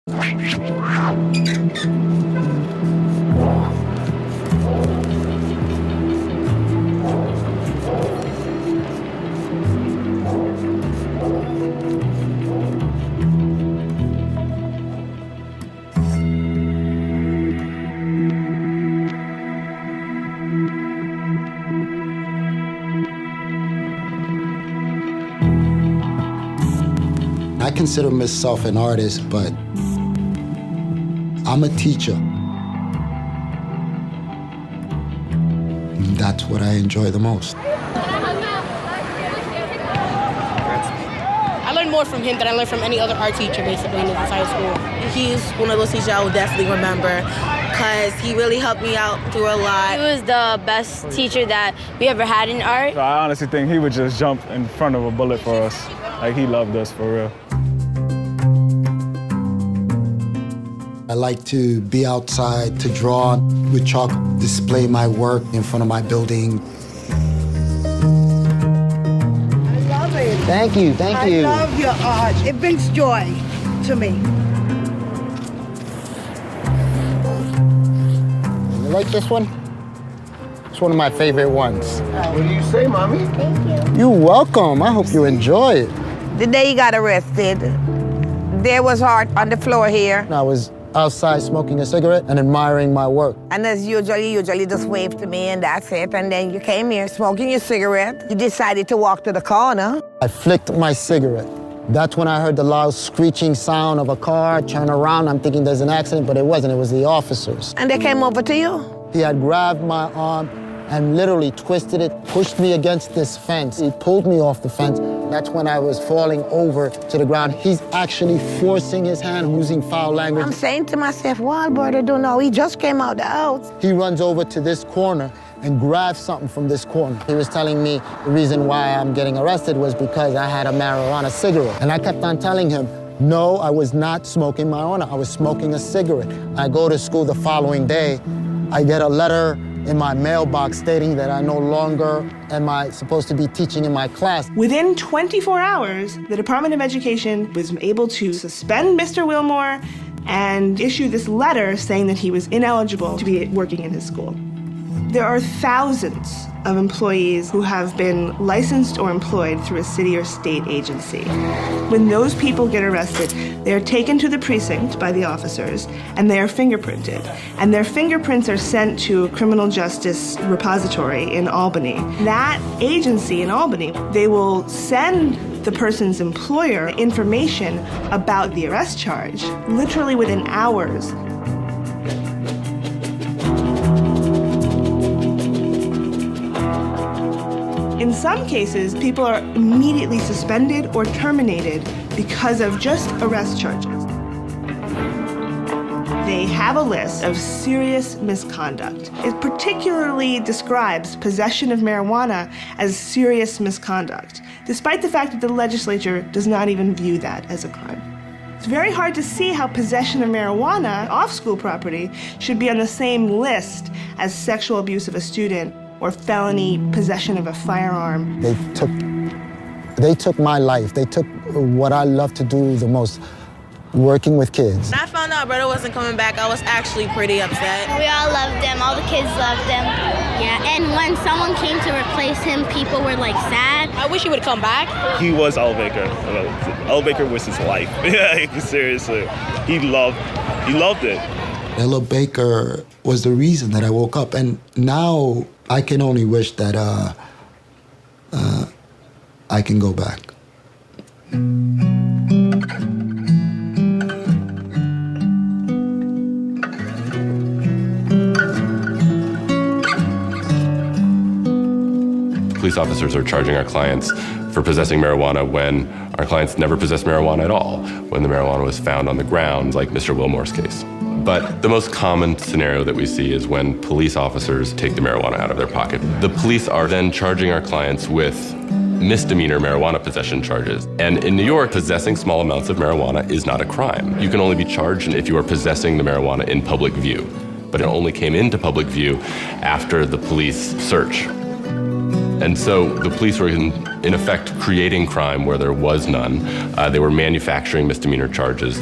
I consider myself an artist, but I'm a teacher. That's what I enjoy the most. I learned more from him than I learned from any other art teacher, basically, in this entire school. He's one of those teachers I will definitely remember because he really helped me out through a lot. He was the best teacher that we ever had in art. So I honestly think he would just jump in front of a bullet for us. Like, he loved us for real. I like to be outside, to draw with chalk, display my work in front of my building. I love it. Thank you, thank you. I love your art. It brings joy to me. You like this one? It's one of my favorite ones. What do you say, Mommy? Thank you. You're welcome. I hope you enjoy it. The day he got arrested, there was art on the floor here. I was outside smoking a cigarette and admiring my work. And as usually just waved to me and that's it. And then you came here smoking your cigarette. You decided to walk to the corner. I flicked my cigarette. That's when I heard the loud screeching sound of a car. Turn around, I'm thinking there's an accident, but it wasn't. It was the officers. And they came over to you? He had grabbed my arm and literally twisted it, pushed me against this fence. He pulled me off the fence. That's when I was falling over to the ground. He's actually forcing his hand, using foul language. I'm saying to myself, well, brother, don't know. He just came out the house. He runs over to this corner and grabs something from this corner. He was telling me the reason why I'm getting arrested was because I had a marijuana cigarette. And I kept on telling him, no, I was not smoking marijuana. I was smoking a cigarette. I go to school the following day. I get a letter in my mailbox stating that I no longer am I supposed to be teaching in my class. Within 24 hours, the Department of Education was able to suspend Mr. Wilmore and issue this letter saying that he was ineligible to be working in his school. There are thousands of employees who have been licensed or employed through a city or state agency. When those people get arrested, they are taken to the precinct by the officers and they are fingerprinted. And their fingerprints are sent to a criminal justice repository in Albany. That agency in Albany, they will send the person's employer information about the arrest charge, literally within hours. In some cases, people are immediately suspended or terminated because of just arrest charges. They have a list of serious misconduct. It particularly describes possession of marijuana as serious misconduct, despite the fact that the legislature does not even view that as a crime. It's very hard to see how possession of marijuana off school property should be on the same list as sexual abuse of a student or felony possession of a firearm. They took my life. They took what I love to do the most, working with kids. When I found out brother wasn't coming back, I was actually pretty upset. We all loved him. All the kids loved him. Yeah, and when someone came to replace him, people were like sad. I wish he would come back. He was Al Baker. Al Baker was his life. Yeah, seriously. He loved it. Ella Baker was the reason that I woke up, and now I can only wish that I can go back. Police officers are charging our clients for possessing marijuana when our clients never possessed marijuana at all, when the marijuana was found on the ground, like Mr. Wilmore's case. But the most common scenario that we see is when police officers take the marijuana out of their pocket. The police are then charging our clients with misdemeanor marijuana possession charges. And in New York, possessing small amounts of marijuana is not a crime. You can only be charged if you are possessing the marijuana in public view. But it only came into public view after the police search. And so the police were in effect creating crime where there was none. They were manufacturing misdemeanor charges.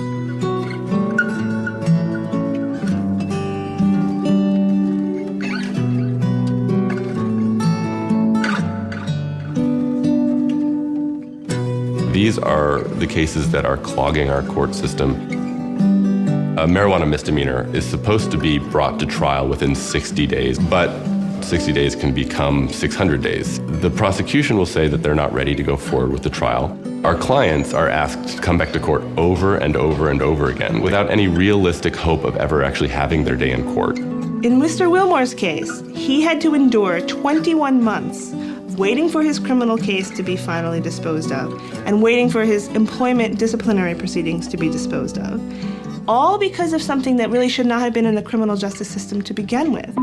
These are the cases that are clogging our court system. A marijuana misdemeanor is supposed to be brought to trial within 60 days, but 60 days can become 600 days. The prosecution will say that they're not ready to go forward with the trial. Our clients are asked to come back to court over and over and over again without any realistic hope of ever actually having their day in court. In Mr. Wilmore's case, he had to endure 21 months waiting for his criminal case to be finally disposed of and waiting for his employment disciplinary proceedings to be disposed of, all because of something that really should not have been in the criminal justice system to begin with.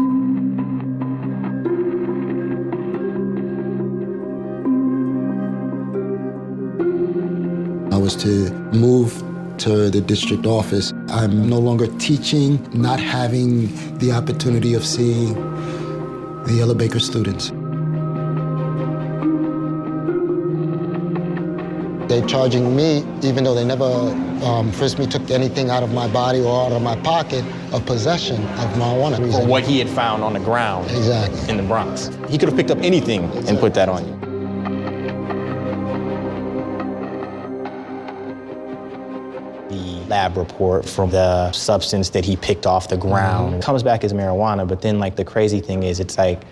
I was to move to the district office. I'm no longer teaching, not having the opportunity of seeing the Yellow Baker students. They're charging me, even though they never frisked me, took anything out of my body or out of my pocket, of possession of marijuana. For what he had found on the ground in the Bronx. He could have picked up anything and put that on you. Lab report from the substance that he picked off the ground. It comes back as marijuana, but then like the crazy thing is it's like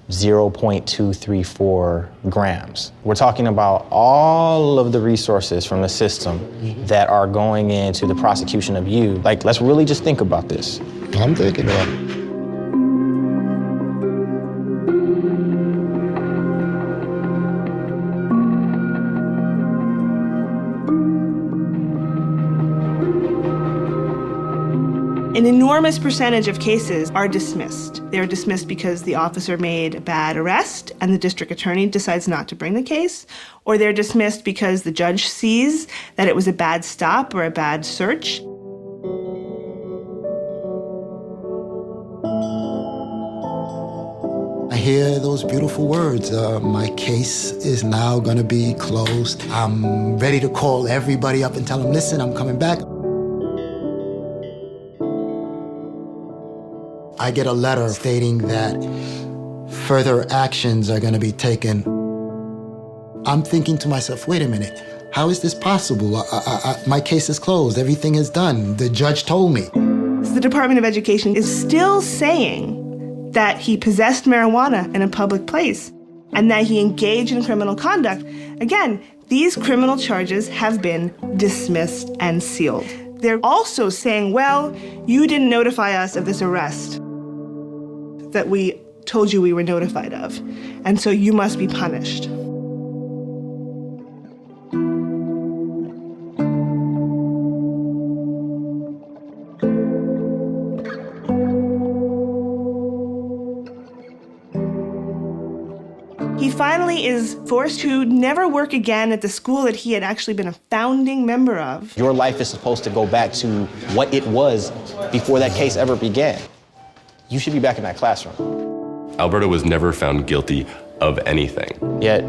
0.234 grams. We're talking about all of the resources from the system that are going into the prosecution of you. Like, let's really just think about this. I'm thinking about it. An enormous percentage of cases are dismissed. They're dismissed because the officer made a bad arrest and the district attorney decides not to bring the case, or they're dismissed because the judge sees that it was a bad stop or a bad search. I hear those beautiful words. My case is now gonna be closed. I'm ready to call everybody up and tell them, listen, I'm coming back. I get a letter stating that further actions are going to be taken. I'm thinking to myself, wait a minute, how is this possible? My case is closed, everything is done. The judge told me. The Department of Education is still saying that he possessed marijuana in a public place and that he engaged in criminal conduct. Again, these criminal charges have been dismissed and sealed. They're also saying, well, you didn't notify us of this arrest that we told you we were notified of, and so you must be punished. He finally is forced to never work again at the school that he had actually been a founding member of. Your life is supposed to go back to what it was before that case ever began. You should be back in that classroom. Alberto was never found guilty of anything. Yet,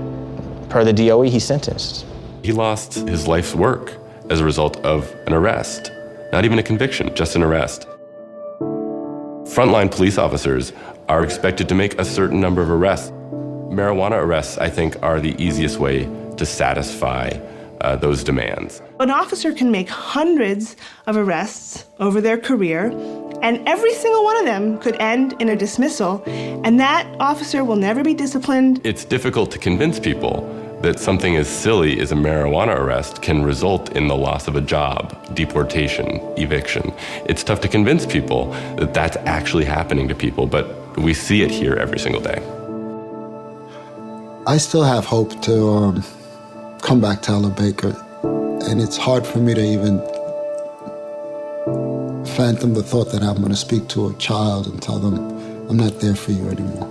per the DOE, he's sentenced. He lost his life's work as a result of an arrest. Not even a conviction, just an arrest. Frontline police officers are expected to make a certain number of arrests. Marijuana arrests, I think, are the easiest way to satisfy those demands. An officer can make hundreds of arrests over their career, and every single one of them could end in a dismissal, and that officer will never be disciplined. It's difficult to convince people that something as silly as a marijuana arrest can result in the loss of a job, deportation, eviction. It's tough to convince people that that's actually happening to people, but we see it here every single day. I still have hope to come back to Ella Baker, and it's hard for me to even phantom the thought that I'm going to speak to a child and tell them, I'm not there for you anymore.